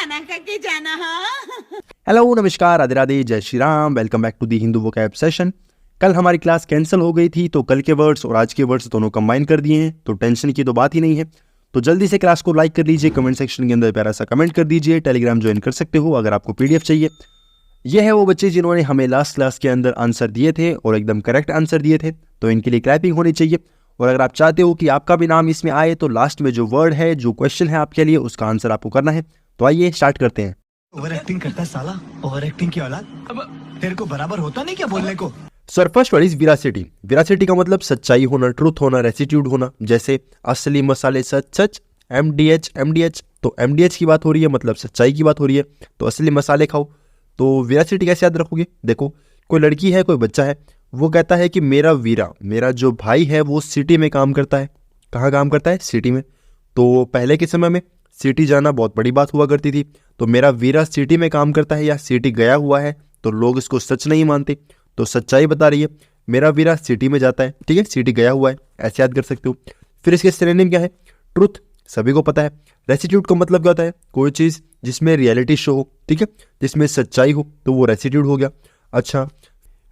खाना खा के जाना। हाँ हेलो नमस्कार राधे राधे जय Shri Ram, welcome back to the Hindu vocab session. कल हमारी क्लास कैंसिल हो गई थी तो कल के वर्ड्स और आज के वर्ड्स दोनों कंबाइन कर दिए हैं, तो टेंशन की तो बात ही नहीं है। तो जल्दी से क्लास को लाइक कर लीजिए, कमेंट सेक्शन के अंदर प्यारा सा कमेंट कर दीजिए, टेलीग्राम ज्वाइन कर सकते हो अगर आपको पीडीएफ चाहिए। ये है वो बच्चे जिन्होंने हमें लास्ट क्लास के अंदर आंसर दिए थे और एकदम करेक्ट आंसर दिए थे, तो इनके लिए क्लैपिंग होनी चाहिए। और अगर आप चाहते हो कि आपका भी नाम इसमें आए तो लास्ट में जो वर्ड है, जो क्वेश्चन है आपके लिए, उसका आंसर आपको करना है। तो आइए स्टार्ट करते हैं। ओवर एक्टिंग करता है साला, ओवर एक्टिंग की औलाद। अब तेरे को बराबर होता नहीं क्या बोलने को। Sir first word is veracity. Veracity का मतलब सच्चाई होना, ट्रूथ होना, रेसिट्यूड होना। जैसे असली मसाले सच सच, MDH। तो MDH की बात हो रही है, मतलब सच्चाई की बात हो रही है, तो असली मसाले खाओ। तो विरासिटी कैसे याद रखोगे? देखो, कोई लड़की है, कोई बच्चा है, वो कहता है कि मेरा वीरा, मेरा जो भाई है वो सिटी में काम करता है। कहाँ काम करता है? सिटी में। तो पहले के समय में सिटी जाना बहुत बड़ी बात हुआ करती थी, तो मेरा वीरा सिटी में काम करता है या सिटी गया हुआ है, तो लोग इसको सच नहीं मानते, तो सच्चाई बता रही है मेरा वीरा सिटी में जाता है, ठीक है, सिटी गया हुआ है, ऐसे याद कर सकते हो। फिर इसके सिनोनिम क्या है? ट्रुथ, सभी को पता है। रेसिट्यूड का मतलब क्या होता है? कोई चीज़ जिसमें रियलिटी शो हो, ठीक है, जिसमें सच्चाई हो, तो वो रेसिट्यूड हो गया। अच्छा,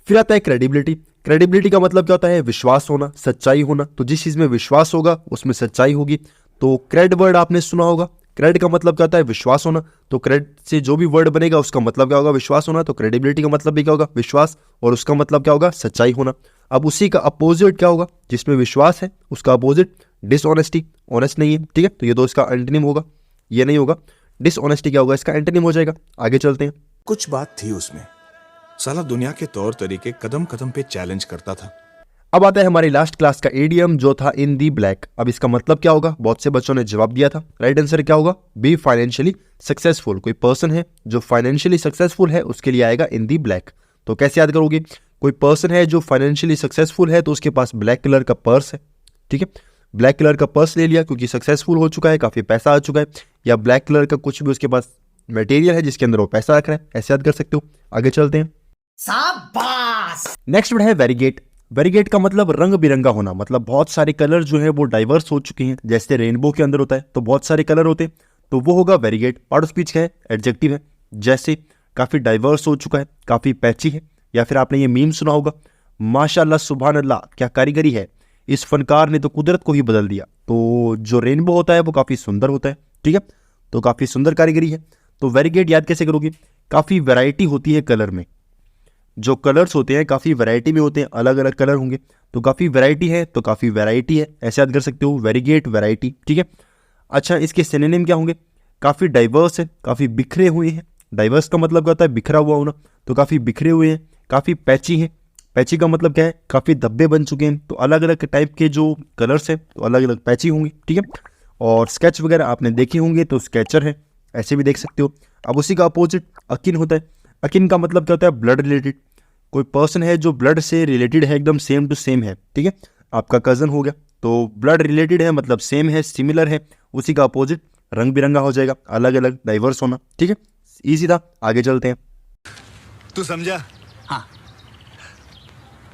फिर आता है क्रेडिबिलिटी। क्रेडिबिलिटी का मतलब क्या होता है? विश्वास होना, सच्चाई होना। तो जिस चीज़ में विश्वास होगा उसमें सच्चाई होगी। तो क्रेड वर्ड आपने सुना होगा। क्रेड का मतलब क्या होता है? विश्वास होना। तो क्रेड से जो भी वर्ड बनेगा उसका मतलब क्या होगा? विश्वास होना। तो क्रेडिबिलिटी का मतलब भी क्या होगा? विश्वास, और उसका मतलब क्या होगा? सच्चाई होना। अब उसी का अपोजिट क्या होगा? जिसमें विश्वास है उसका अपोजिट डिसऑनेस्टी, ऑनेस्ट नहीं है, ठीक है, तो ये तो इसका एंटोनिम होगा, ये नहीं होगा। डिसऑनेस्टी क्या होगा? इसका एंटोनिम हो जाएगा। आगे चलते हैं। कुछ बात थी उसमें, साला दुनिया के तौर तरीके कदम कदम पे चैलेंज करता था। अब आता है हमारी लास्ट क्लास का एडीएम जो था इन दी ब्लैक। अब इसका मतलब क्या होगा? बहुत से बच्चों ने जवाब दिया था। राइट आंसर क्या होगा? Be financially successful. कोई पर्सन है जो फाइनेंशियली सक्सेसफुल है उसके लिए आएगा इन दी ब्लैक। तो कैसे याद करोगे? कोई पर्सन है जो फाइनेंशियली सक्सेसफुल है तो उसके पास ब्लैक कलर का पर्स है, ठीक है, ब्लैक कलर का पर्स ले लिया क्योंकि सक्सेसफुल हो चुका है, काफी पैसा आ चुका है, या ब्लैक कलर का कुछ भी उसके पास मटेरियल है जिसके अंदर वो पैसा रख रहा है, ऐसे याद कर सकते हो। आगे चलते हैं। नेक्स्ट वर्ड है वेरीगेट। वेरीगेट का मतलब रंग बिरंगा होना, मतलब बहुत सारे कलर जो है वो डाइवर्स हो चुके हैं। जैसे रेनबो के अंदर होता है तो बहुत सारे कलर होते हैं, तो वो होगा वेरीगेट। पार्ट ऑफ स्पीच का है, एडजेक्टिव है। जैसे काफी डाइवर्स हो चुका है, काफी पैची है। या फिर आपने ये मीम सुना होगा, माशाल्लाह सुभान अल्लाह क्या कारीगरी है, इस फनकार ने तो कुदरत को ही बदल दिया। तो जो रेनबो होता है वो काफी सुंदर होता है, ठीक है, तो काफी सुंदर कारीगरी है। तो वेरीगेट याद कैसे करोगे? काफी वैरायटी होती है कलर में, जो कलर्स होते हैं काफ़ी वैरायटी में होते हैं, अलग अलग कलर होंगे, तो काफ़ी वैरायटी है, तो काफ़ी वैरायटी है, ऐसे याद कर सकते हो। वेरीगेट, वैरायटी, ठीक है। अच्छा, इसके सिनोनिम क्या होंगे? काफ़ी डाइवर्स है, काफ़ी बिखरे हुए हैं। डाइवर्स का मतलब क्या होता है? बिखरा हुआ होना, तो काफ़ी बिखरे हुए हैं। काफ़ी पैची है, पैची का मतलब क्या है? काफ़ी धब्बे बन चुके हैं। तो अलग अलग टाइप के जो कलर्स हैं तो अलग अलग पैची होंगे, ठीक है। और स्केच वगैरह आपने देखे होंगे तो स्केचर है, ऐसे भी देख सकते हो। अब उसी का अपोजिट अकिन होता है। अकिन का मतलब क्या होता है? Blood related. कोई पर्सन है जो ब्लड से रिलेटेड है, एकदम सेम टू सेम है, ठीक है, आपका कजन हो गया, तो ब्लड रिलेटेड है मतलब सेम है, सिमिलर है। उसी का अपोजिट रंग बिरंगा हो जाएगा, अलग अलग, डाइवर्स होना, ठीक है, इजी था। आगे चलते हैं। तू समझा? हाँ।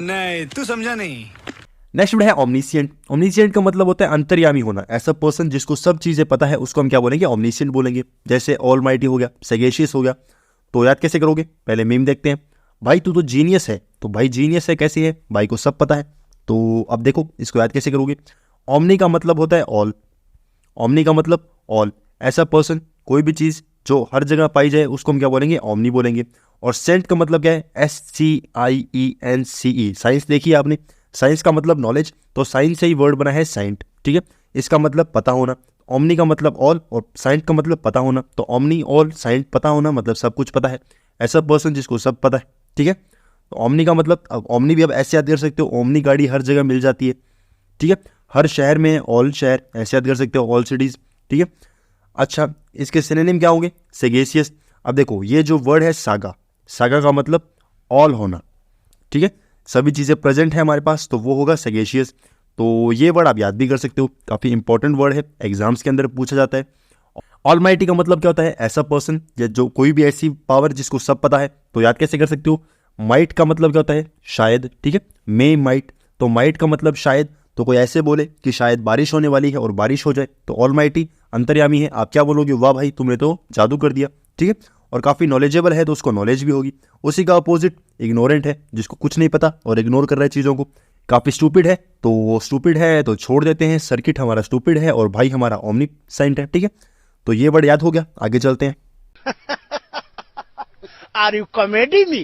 नहीं, तू समझा नहीं। नेक्स्ट वर्ड है ओमनिशिएंट। ओमनिशिएंट का मतलब होता है अंतर्यामी होना। ऐसा पर्सन जिसको सब चीजें पता है उसको हम क्या बोलेंगे? ओमनिशिएंट बोलेंगे। जैसे ऑलमाइटी हो गया, सगेशियस हो गया। तो याद कैसे करोगे? पहले मीम देखते हैं। भाई तू तो जीनियस है, तो भाई जीनियस है कैसे है? भाई को सब पता है। तो अब देखो इसको याद कैसे करोगे? ओमनी का मतलब होता है ऑल। ओमनी का मतलब ऑल। ऐसा पर्सन, कोई भी चीज़ जो हर जगह पाई जाए उसको हम क्या बोलेंगे? ओमनी बोलेंगे। और सेंट का मतलब क्या है? SCIENCE। साइंस देखी आपने? साइंस का मतलब नॉलेज, तो साइंस से ही वर्ड बना है साइंट, ठीक है, इसका मतलब पता होना। ओमनी का मतलब ऑल और साइंट का मतलब पता होना, तो ओमनी ऑल साइंट पता होना मतलब सब कुछ पता है। ऐसा पर्सन जिसको सब पता है, ठीक है। तो ओमनी का मतलब, अब ओमनी भी अब ऐसे याद कर सकते हो, ओमनी गाड़ी हर जगह मिल जाती है, ठीक है, हर शहर में, ऑल शहर, ऐसे याद कर सकते हो, ऑल सिटीज, ठीक है। अच्छा, इसके सिनोनिम क्या होंगे? सेगेशियस। अब देखो ये जो वर्ड है सागा, सागा का मतलब ऑल होना, ठीक है, सभी चीज़ें प्रेजेंट है हमारे पास, तो वो होगा सेगेशियस। तो ये वर्ड आप याद भी कर सकते हो, काफ़ी इंपॉर्टेंट वर्ड है, एग्जाम्स के अंदर पूछा जाता है। ऑलमाइटी का मतलब क्या होता है? ऐसा पर्सन जो कोई भी ऐसी पावर जिसको सब पता है। तो याद कैसे कर सकते हो? माइट का मतलब क्या होता है? शायद, ठीक है, मे माइट, तो माइट का मतलब शायद, तो कोई ऐसे बोले कि शायद बारिश होने वाली है और बारिश हो जाए, तो ऑलमाइटी अंतर्यामी है, आप क्या बोलोगे, वाह भाई तुमने तो जादू कर दिया, ठीक है। और काफ़ी नॉलेजेबल है तो उसको नॉलेज भी होगी। उसी का अपोजिट इग्नोरेंट है, जिसको कुछ नहीं पता और इग्नोर कर रहा है चीज़ों को। काफ़ी स्टूपिड है तो वो स्टूपिड है तो छोड़ देते हैं, सर्किट हमारा स्टूपिड है और भाई हमारा ओमनीसेंट है, ठीक है। तो ये वर्ड याद हो गया, आगे चलते हैं। Are you comedy me?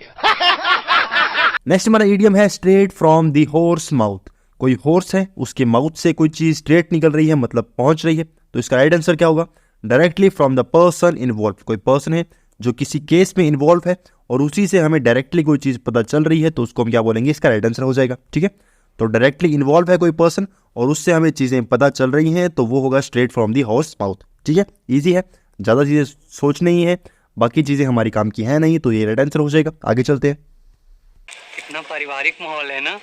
Next हमारा इडियम है straight from the horse mouth. कोई हॉर्स है, उसके माउथ से कोई चीज स्ट्रेट निकल रही है, मतलब पहुंच रही है, तो इसका राइट आंसर क्या होगा, directly from the person involve. कोई पर्सन है जो किसी केस में इन्वॉल्व है और उसी से हमें डायरेक्टली कोई चीज पता चल रही है, तो उसको हम क्या बोलेंगे, इसका राइट आंसर हो जाएगा, ठीक है। तो डायरेक्टली इन्वॉल्व है कोई पर्सन और उससे हमें चीजें पता चल रही हैं, तो वो होगा straight from the horse mouth, ठीक है। ईजी है, ज़्यादा चीज़ें सोचनी ही है, बाकी चीज़ें हमारी काम की है नहीं, तो ये राइट आंसर हो जाएगा। आगे चलते हैं। कितना पारिवारिक माहौल है ना।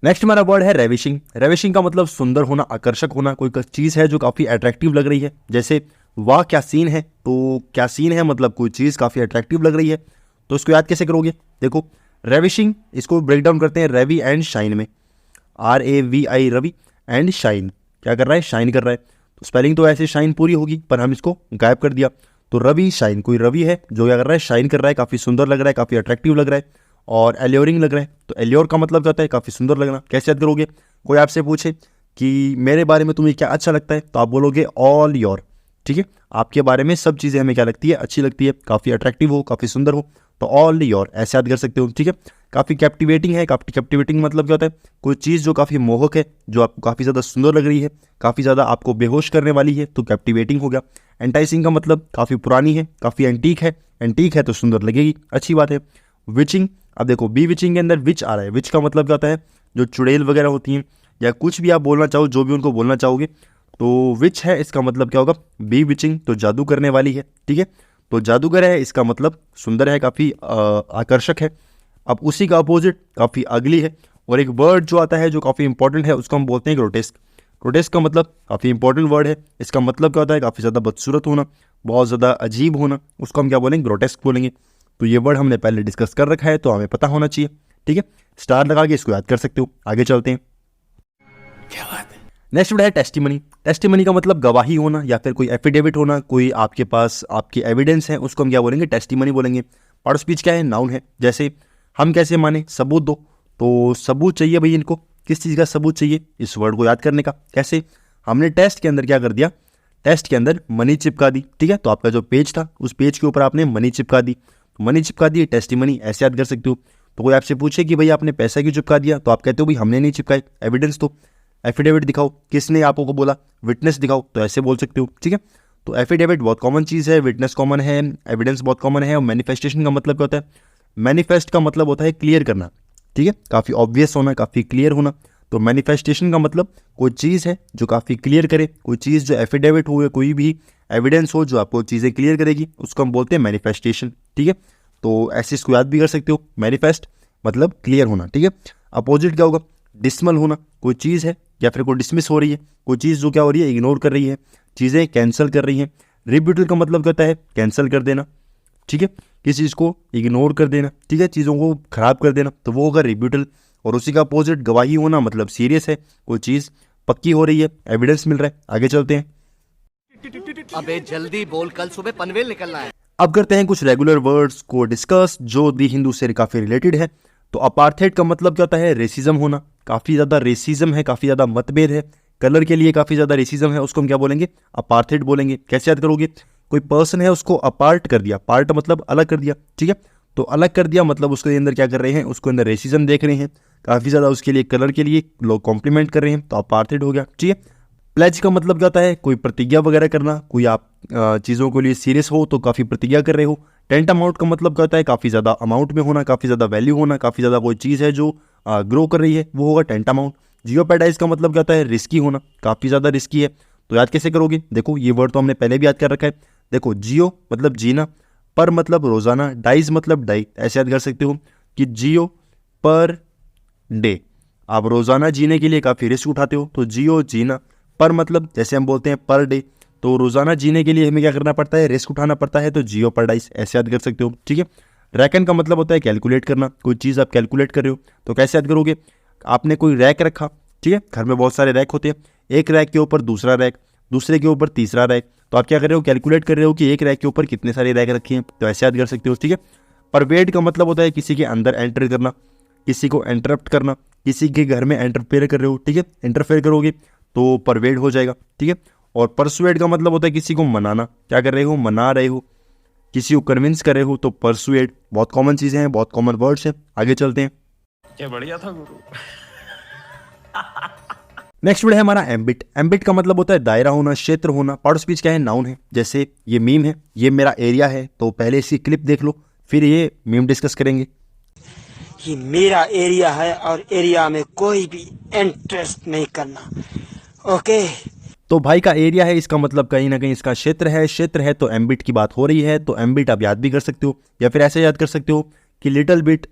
नेक्स्ट हमारा वर्ड है रेविशिंग। रेविशिंग का मतलब सुंदर होना, आकर्षक होना। कोई चीज़ है जो काफ़ी अट्रैक्टिव लग रही है, जैसे वाह क्या सीन है, तो क्या सीन है मतलब कोई चीज़ काफ़ी अट्रैक्टिव लग रही है, तो इसको याद कैसे करोगे, देखो रेविशिंग, इसको ब्रेक डाउन करते हैं रवि एंड शाइन में। RAVI रवि एंड शाइन, क्या कर रहा है, शाइन कर रहा है। तो स्पेलिंग तो ऐसे शाइन पूरी होगी पर हम इसको गायब कर दिया, तो रवि शाइन। कोई रवि है जो क्या कर रहा है, शाइन कर रहा है, काफ़ी सुंदर लग रहा है, काफ़ी अट्रैक्टिव लग रहा है और एल्योरिंग लग रहा है। तो एल्योर का मतलब क्या होता है, काफ़ी सुंदर लगना। कैसे याद करोगे, कोई आपसे पूछे कि मेरे बारे में तुम्हें क्या अच्छा लगता है, तो आप बोलोगे ऑल योर, ठीक है। आपके बारे में सब चीज़ें हमें क्या लगती है, अच्छी लगती है, काफ़ी अट्रैक्टिव हो, काफ़ी सुंदर हो, तो ऑल योर ऐसे याद कर सकते हो, ठीक है। काफ़ी कैप्टिवेटिंग है, कैप्टिवेटिंग मतलब क्या होता है, कोई चीज़ जो काफ़ी मोहक है, जो आपको काफ़ी ज़्यादा सुंदर लग रही है, काफ़ी ज़्यादा आपको बेहोश करने वाली है, तो कैप्टिवेटिंग हो गया। एंटाइसिंग का मतलब काफ़ी पुरानी है, काफ़ी एंटीक है, एंटीक है तो सुंदर लगेगी, अच्छी बात है। विचिंग, अब देखो बी विचिंग के अंदर विच आ रहा है, विच का मतलब क्या होता है, जो चुड़ैल वगैरह होती हैं या कुछ भी आप बोलना चाहो, जो भी उनको बोलना चाहोगे, तो विच है इसका मतलब क्या होगा, बी विचिंग, तो जादू करने वाली है, ठीक है। तो जादूगर है इसका मतलब सुंदर है, काफ़ी आकर्षक है। अब उसी का अपोजिट काफ़ी अगली है, और एक वर्ड जो आता है जो काफ़ी इंपॉर्टेंट है, उसको हम बोलते हैं ग्रोटेस्क। ग्रोटेस्क का मतलब काफ़ी इंपॉर्टेंट वर्ड है, इसका मतलब क्या होता है, काफ़ी ज़्यादा बदसूरत होना, बहुत ज़्यादा अजीब होना, उसको हम क्या बोलेंगे, ग्रोटेस्क बोलेंगे। तो ये वर्ड हमने पहले डिस्कस कर रखा है, तो हमें पता होना चाहिए, ठीक है। स्टार लगा के इसको याद कर सकते हो। आगे चलते हैं। क्या बात है। नेक्स्ट वर्ड है टेस्टिमनी। टेस्टिमनी का मतलब गवाही होना या फिर कोई एफिडेविट होना, कोई आपके पास आपकी एविडेंस है, उसको हम क्या बोलेंगे, टेस्टिमनी बोलेंगे। पार्ट ऑफ स्पीच क्या है, नाउन है। जैसे हम कैसे माने, सबूत दो, तो सबूत चाहिए भाई इनको, किस चीज़ का सबूत चाहिए, इस वर्ड को याद करने का। कैसे, हमने टेस्ट के अंदर क्या कर दिया, टेस्ट के अंदर मनी चिपका दी, ठीक है। तो आपका जो पेज था उस पेज के ऊपर आपने मनी चिपका दी, मनी चिपका दी, टेस्टिमनी ऐसे याद कर सकते हो। तो कोई आपसे पूछे कि भाई आपने पैसा क्यों चिपका दिया, तो आप कहते हो भाई हमने नहीं चिपकाई, एविडेंस दो, एफिडेविट दिखाओ, किसने आपको को बोला, विटनेस दिखाओ, तो ऐसे बोल सकते हो, ठीक है। तो एफिडेविट बहुत कॉमन चीज़ है, विटनेस कॉमन है, एविडेंस बहुत कॉमन है। और मैनिफेस्टेशन का मतलब क्या होता है, मैनिफेस्ट का मतलब होता है क्लियर करना, ठीक है, काफ़ी ऑब्वियस होना, काफ़ी क्लियर होना। तो मैनिफेस्टेशन का मतलब कोई चीज़ है जो काफ़ी क्लियर करे, कोई चीज़ जो एफिडेविट हो, कोई भी एविडेंस हो जो आपको चीज़ें क्लियर करेगी, उसको हम बोलते हैं मैनिफेस्टेशन, ठीक है। तो ऐसे इसको याद भी कर सकते हो, मैनिफेस्ट मतलब क्लियर होना, ठीक है। अपोजिट क्या होगा, डिसमल होना, कोई चीज़ है या फिर कोई डिसमिस हो रही है, कोई चीज़ जो क्या हो रही है, इग्नोर कर रही है, चीज़ें कैंसिल कर रही हैं। रिब्यूटल का मतलब क्या होता है, कैंसिल कर देना, ठीक है, किसी चीज़ को इग्नोर कर देना, ठीक है, चीज़ों को खराब कर देना, तो वो होगा रिब्यूटल। और उसी का अपोजिट गवाही होना, मतलब सीरियस है, कोई चीज़ पक्की हो रही है, एविडेंस मिल रहा है। आगे चलते हैं। अबे जल्दी बोल, कल सुबह पनवेल निकलना है। अब करते हैं कुछ रेगुलर वर्ड्स को डिस्कस जो दी हिंदू से काफ़ी रिलेटेड है। तो अपार्थेड का मतलब क्या होता है, रेसिज्म होना, काफ़ी ज़्यादा रेसिज्म है, काफ़ी ज़्यादा मतभेद है, कलर के लिए काफ़ी ज़्यादा रेसिज्म है, उसको हम क्या बोलेंगे, अपार्थेड बोलेंगे। कैसे याद करोगे, कोई पर्सन है उसको अपार्ट कर दिया, पार्ट मतलब अलग कर दिया, ठीक है। तो अलग कर दिया मतलब उसके अंदर क्या कर रहे हैं, उसके अंदर रेसिज्म देख रहे हैं, काफ़ी ज़्यादा उसके लिए कलर के लिए लोग कॉम्प्लीमेंट कर रहे हैं, तो अपार्थेड हो गया, ठीक है। प्लेज का मतलब क्या होता है, कोई प्रतिज्ञा वगैरह करना, कोई आप चीज़ों के लिए सीरियस हो तो काफ़ी प्रतिज्ञा कर रहे हो। टेंट अमाउंट का मतलब क्या होता है, काफ़ी ज़्यादा अमाउंट में होना, काफ़ी ज़्यादा वैल्यू होना, काफ़ी ज़्यादा कोई चीज़ है जो ग्रो कर रही है, वो होगा टेंट अमाउंट। जियोपैडाइज का मतलब क्या होता है, रिस्की होना, काफ़ी ज़्यादा रिस्की है। तो याद कैसे करोगे, देखो ये वर्ड तो हमने पहले भी याद कर रखा है। देखो जियो मतलब जीना, पर मतलब रोज़ाना, डाइज मतलब डाई, ऐसे याद कर सकते हो कि जियो पर डे, आप रोज़ाना जीने के लिए काफ़ी रिस्क उठाते हो, तो जियो जीना। पर मतलब जैसे हम बोलते हैं पर डे, तो रोज़ाना जीने के लिए हमें क्या करना पड़ता है, रिस्क उठाना पड़ता है, तो जियो पर डाइस ऐसे याद कर सकते हो, ठीक है। रैकन का मतलब होता है कैलकुलेट करना, कोई चीज़ आप कैलकुलेट कर रहे हो, तो कैसे याद करोगे, आपने कोई रैक रखा, ठीक है। घर में बहुत सारे रैक होते हैं, एक रैक के ऊपर दूसरा रैक, दूसरे के ऊपर तीसरा रैक। तो आप क्या कर रहे हो, कैलकुलेट कर रहे हो कि एक रैक के ऊपर कितने सारे रैक रखे हैं, तो ऐसे याद कर सकते हो, ठीक है। परवेड का मतलब होता है किसी के अंदर एंटर करना, किसी को इंटरप्ट करना, किसी के घर में इंटरफेयर कर रहे हो, ठीक है। इंटरफेयर करोगे तो परवेड हो जाएगा, ठीक है। और परसुएड का मतलब होता है किसी को मनाना, क्या कर रहे हो, मना रहे हो, किसी को कन्विंस कर रहे हो, तो परसुएड। बहुत कॉमन चीज़ें हैं, बहुत कॉमन वर्ड्स हैं। आगे चलते हैं। क्या बढ़िया था गुरु। नेक्स्ट वर्ड है हमारा एम्बिट। एम्बिट का मतलब होता है दायरा होना, क्षेत्र होना। पार्ट ऑफ स्पीच क्या है, नाउन है। जैसे ये मीम है, ये मेरा एरिया है, तो पहले इसकी क्लिप देख लो, फिर ये मीम डिस्कस करेंगे। ये मेरा एरिया है और एरिया में कोई भी इंटरेस्ट नहीं करना, ओके। तो भाई का एरिया है, इसका मतलब कहीं ना कहीं इसका क्षेत्र है। क्षेत्र है तो एम्बिट की बात हो रही है, तो एम्बिट आप याद भी कर सकते हो, या फिर ऐसे याद कर सकते हो कि लिटिल बिट,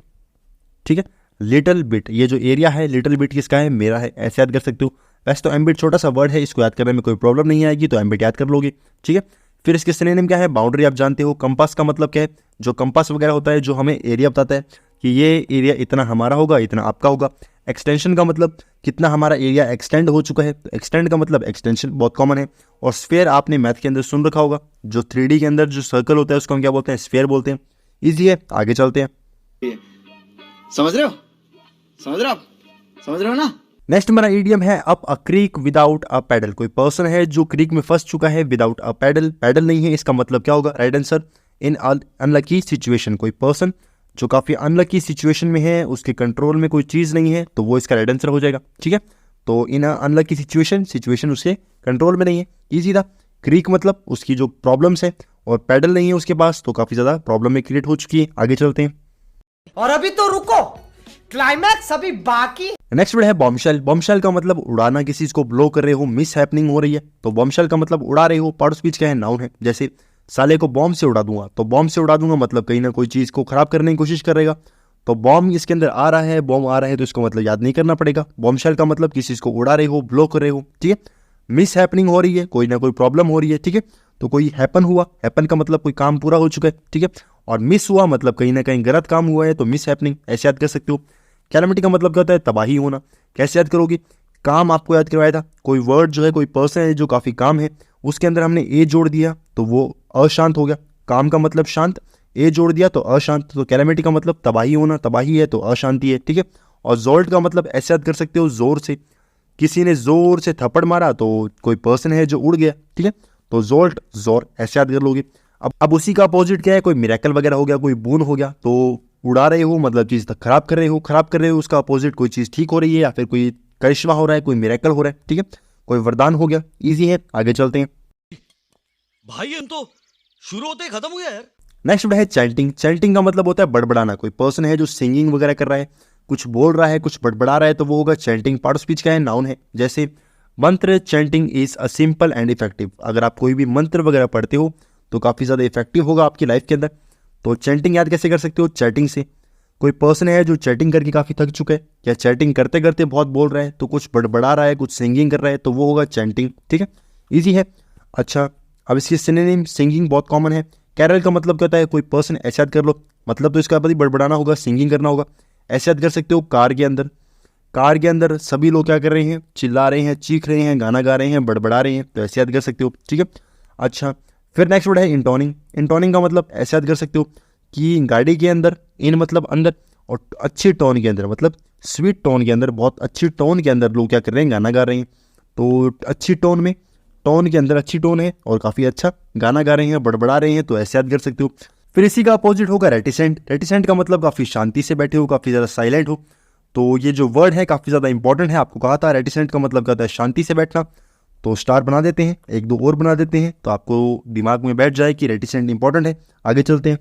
ठीक है। लिटिल बिट, ये जो एरिया है लिटिल बिट किसका है, मेरा है, ऐसे याद कर सकते हो। वैसे तो एम्बिट छोटा सा वर्ड है, इसको याद करने में कोई प्रॉब्लम नहीं आएगी, तो एम्बिट याद कर लोगे, ठीक है। फिर इसके सिनोनिम क्या है, बाउंड्री आप जानते हो। कंपास का मतलब क्या है, जो कंपास वगैरह होता है जो हमें एरिया बताता है कि ये एरिया इतना हमारा होगा, इतना आपका होगा। एक्सटेंशन का मतलब कितना हमारा एरिया एक्सटेंड हो चुका है, तो एक्सटेंड का मतलब एक्सटेंशन, बहुत कॉमन है। और स्फीयर आपने मैथ के अंदर सुन रखा होगा, जो 3D के अंदर जो सर्कल होता है उसको हम क्या बोलते हैं, स्फीयर बोलते हैं। ईजी है, आगे चलते हैं। समझ रहे हो, समझ रहे हो आप, समझ रहे हो ना। नेक्स्ट हमारा ईडियम है up a creek without a paddle. कोई पर्सन है जो क्रीक में फंस चुका है विदाउट अ पैडल, पैडल नहीं है, इसका मतलब क्या होगा, राइट आंसर, इन अनलकी सिचुएशन। कोई पर्सन जो काफ़ी अनलकी सिचुएशन में है, उसके कंट्रोल में कोई चीज़ नहीं है, तो वो इसका राइट आंसर हो जाएगा, ठीक है। तो इन अनलकी सिचुएशन, सिचुएशन उसके कंट्रोल में नहीं है, ईजी था। क्रीक मतलब उसकी जो प्रॉब्लम्स है, और पैडल नहीं है उसके पास, तो काफ़ी ज़्यादा प्रॉब्लम में क्रिएट हो चुकी है। आगे चलते हैं। और अभी तो रुको, क्लाइमैक्स अभी बाकी। नेक्स्ट वर्ड है बॉम्बशेल। बॉम्बशेल का मतलब उड़ाना, किसी चीज को ब्लो कर रहे हो, मिस हैपनिंग हो रही है, तो बॉम्बशेल का मतलब उड़ा रहे हो। पार्ट ऑफ स्पीच क्या है, नाउन है। जैसे साले को बॉम्ब से उड़ा दूंगा, तो बॉम्ब से उड़ा दूंगा मतलब कहीं ना कोई चीज को खराब करने की कोशिश करेगा, तो बॉम्ब इसके अंदर आ रहा है, बॉम्ब आ रहा है, तो इसको मतलब याद नहीं करना पड़ेगा। बॉम्बशेल का मतलब किसी चीज को उड़ा रहे हो, ब्लो कर रहे हो, ठीक है। मिस हैपनिंग हो रही है, कोई ना कोई प्रॉब्लम हो रही है, ठीक है। तो कोई हैपन हुआ, हैपन का मतलब कोई काम पूरा हो चुका है, ठीक है। और मिस हुआ मतलब कहीं ना कहीं गलत काम हुआ है, तो मिस हैपनिंग, ऐसे याद कर सकते हो। कैलामिटी का मतलब क्या होता है, तबाही होना। कैसे याद करोगे, काम आपको याद करवाया था, कोई वर्ड जो है, कोई पर्सन है जो काफ़ी काम है, उसके अंदर हमने ए जोड़ दिया तो वो अशांत हो गया। काम का मतलब शांत, ए जोड़ दिया तो अशांत, तो कैलामिटी का मतलब तबाही होना, तबाही है तो अशांति है, ठीक है। और जोल्ट का मतलब ऐसे याद कर सकते हो, जोर से, किसी ने जोर से थप्पड़ मारा तो कोई पर्सन है जो उड़ गया, ठीक है। तो जोल्ट, जोर, ऐसे याद कर लोगे। अब उसी का अपोजिट क्या है, कोई मिरेकल वगैरह हो गया, कोई बून हो गया, तो उड़ा रहे हो मतलब चीज़ तक खराब कर रहे हो, खराब कर रहे हो, उसका अपोजिट कोई चीज़ ठीक हो रही है, या फिर कोई करिश्मा हो रहा है, कोई मिरेकल हो रहा है, ठीक है, कोई वरदान हो गया। इजी है, आगे चलते हैं। भाई हम तो शुरू होते ही खत्म हो गया यार। नेक्स्ट वर्ड है चैंटिंग। चैंटिंग का मतलब होता है बड़बड़ाना। कोई पर्सन है जो सिंगिंग वगैरह कर रहा है, कुछ बोल रहा है, कुछ बड़बड़ा रहा है, तो वो होगा चैंटिंग। पार्ट ऑफ स्पीच क्या है, नाउन है। जैसे मंत्र, chanting is a simple and effective. अगर आप कोई भी मंत्र वगैरह पढ़ते हो तो काफ़ी ज़्यादा इफेक्टिव होगा आपकी लाइफ के अंदर। तो चैंटिंग याद कैसे कर सकते हो, चैटिंग से। कोई पर्सन है जो चैटिंग करके काफ़ी थक चुका है, या चैटिंग करते करते बहुत बोल रहा है, तो कुछ बड़बड़ा रहा है, कुछ सिंगिंग कर रहा है, तो वो होगा चैंटिंग, ठीक है, ईजी है। अच्छा, अब इसकी सिनोनिम, सिंगिंग बहुत कॉमन है। कैरल का मतलब क्या होता है, कोई पर्सन, ऐसे याद कर लो, मतलब तो इसका बड़बड़ाना होगा, सिंगिंग करना होगा, ऐसे याद कर सकते हो। कार के अंदर, कार के अंदर सभी लोग क्या कर रहे हैं, चिल्ला रहे हैं, चीख रहे हैं, गाना गा रहे हैं, बड़बड़ा रहे हैं, तो ऐसे याद कर सकते हो, ठीक है। अच्छा, फिर नेक्स्ट वर्ड है इंटोनिंग। इंटोनिंग का मतलब ऐसे याद कर सकते हो कि गाड़ी के अंदर, इन मतलब अंदर, और अच्छी टोन के अंदर मतलब स्वीट टोन के अंदर, बहुत अच्छी टोन के अंदर लोग क्या कर रहे हैं, गाना गा रहे हैं। तो अच्छी टोन में, टोन के अंदर अच्छी टोन है और काफ़ी अच्छा गाना गा रहे हैं, बड़बड़ा रहे हैं, तो ऐसे याद कर सकते हो। फिर इसी का अपोजिट होगा रेटिसेंट। रेटिसेंट का मतलब काफ़ी शांति से बैठे हो, काफ़ी ज़्यादा साइलेंट हो। तो ये जो वर्ड है काफ़ी ज़्यादा इंपॉर्टेंट है, आपको कहा था रेटिसेंट का मतलब क्या होता है, शांति से बैठना। तो स्टार बना देते हैं, एक दो और बना देते हैं, तो आपको दिमाग में बैठ जाए कि रेटिसेंट इंपॉर्टेंट है। आगे चलते हैं।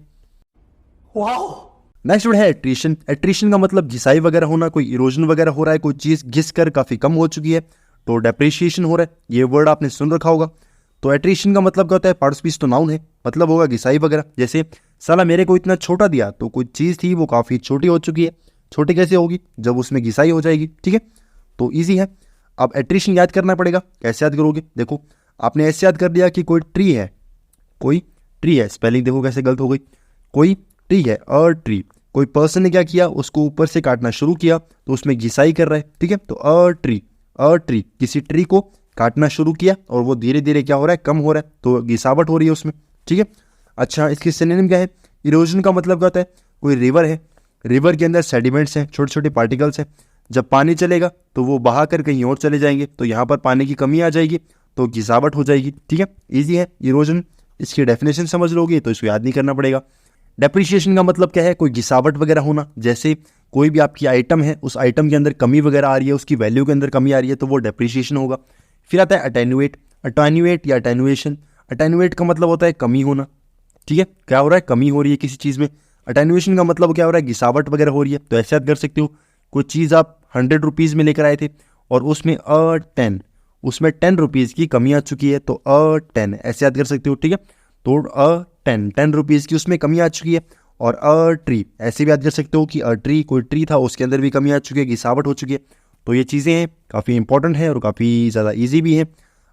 नेक्स्ट वर्ड है एट्रीशन। एट्रीशन का मतलब घिसाई वगैरह होना, कोई इरोजन वगैरह हो रहा है, कोई चीज़ घिस कर काफ़ी कम हो चुकी है, तो डेप्रिशिएशन हो रहा है। ये वर्ड आपने सुन रखा होगा। तो एट्रीशन का मतलब क्या होता है, पार्ट ऑफ स्पीच तो नाउन है, मतलब होगा घिसाई वगैरह। जैसे साला मेरे को इतना छोटा दिया, तो कोई चीज़ थी वो काफ़ी छोटी हो चुकी है। छोटी कैसे होगी, जब उसमें घिसाई हो जाएगी, ठीक है। तो ईजी है। अब एट्रीशन याद करना पड़ेगा, कैसे याद करोगे, देखो आपने ऐसे याद कर दिया कि कोई ट्री है, कोई ट्री है, स्पेलिंग देखो कैसे गलत हो गई, कोई ट्री है, अ ट्री। कोई पर्सन ने क्या किया, उसको ऊपर से काटना शुरू किया, तो उसमें घिसाई कर रहा है, ठीक है। तो अ ट्री, अ ट्री, किसी ट्री को काटना शुरू किया और वो धीरे धीरे क्या हो रहा है, कम हो रहा है, तो गिसावट हो रही है उसमें, ठीक है। अच्छा, इसकी सिनोनिम क्या है? इरोजन का मतलब क्या होता है? कोई रिवर है, रिवर के अंदर सेडिमेंट्स हैं, छोटे छोटे पार्टिकल्स हैं, जब पानी चलेगा तो वो बहा कर कहीं और चले जाएंगे, तो यहाँ पर पानी की कमी आ जाएगी, तो गिसावट हो जाएगी, ठीक है। ईजी है इरोजन, इसकी डेफिनेशन समझ लोगे तो इसको याद नहीं करना पड़ेगा। डेप्रिसिएशन का मतलब क्या है? कोई गिसावट वगैरह होना, जैसे कोई भी आपकी आइटम है, उस आइटम के अंदर कमी वगैरह आ रही है, उसकी वैल्यू के अंदर कमी आ रही है, तो वो डेप्रिसिएशन होगा। फिर आता है अटेन्यूएट, अटेन्यूएट या अटेन्यूएशन। अटेन्यूएट का मतलब होता है कमी होना, ठीक है, क्या हो रहा है, कमी हो रही है किसी चीज़ में। अटेन्यूएशन का मतलब क्या हो रहा है, गिसावट वगैरह हो रही है। तो ऐसे याद कर सकते हो, कोई चीज़ आप 100 रुपीज़ में लेकर आए थे और उसमें 10 रुपीज़ की कमी आ चुकी है, तो 10 ऐसे याद कर सकते हो, ठीक है। तो 10 रुपीज़ की उसमें कमी आ चुकी है। और ट्री ऐसे भी याद कर सकते हो कि ट्री, कोई ट्री था उसके अंदर भी कमी आ चुकी है, गिसावट हो चुकी है। तो ये चीज़ें हैं, काफ़ी इंपॉर्टेंट है और काफ़ी ज़्यादा ईजी भी है।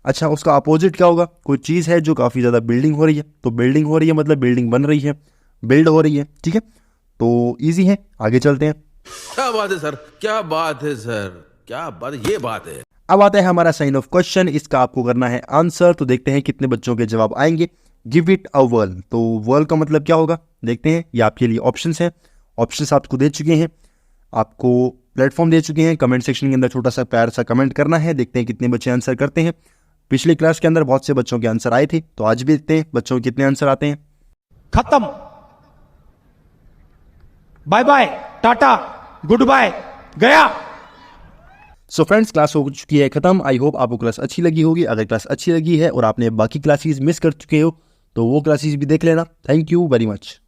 अच्छा, उसका अपोजिट क्या होगा? कोई चीज़ है जो काफ़ी ज़्यादा बिल्डिंग हो रही है, तो बिल्डिंग हो रही है मतलब बिल्डिंग बन रही है, बिल्ड हो रही है, ठीक है। तो ईजी है, आगे चलते हैं। क्या बात है सर, क्या बात है सर, क्या बात है, ये बात है। अब आता है हमारा साइन ऑफ क्वेश्चन, इसका आपको करना है आंसर। तो देखते हैं कितने बच्चों के जवाब आएंगे। गिव इट अ वर्ल, तो वर्ल का मतलब क्या होगा देखते हैं। ये आपके लिए ऑप्शंस हैं, ऑप्शंस आपको दे चुके हैं, आपको प्लेटफॉर्म दे चुके हैं। कमेंट सेक्शन के अंदर छोटा सा प्यार सा कमेंट करना है, देखते हैं कितने बच्चे आंसर करते हैं। पिछली क्लास के अंदर बहुत से बच्चों के आंसर आए थे, तो आज भी देखते हैं बच्चों के कितने आंसर आते हैं। खत्म, bye bye, tata, goodbye, गया। सो फ्रेंड्स, क्लास हो चुकी है खत्म। आई होप आपको क्लास अच्छी लगी होगी। अगर क्लास अच्छी लगी है और आपने बाकी क्लासेस मिस कर चुके हो तो वो क्लासेस भी देख लेना। Thank you very much.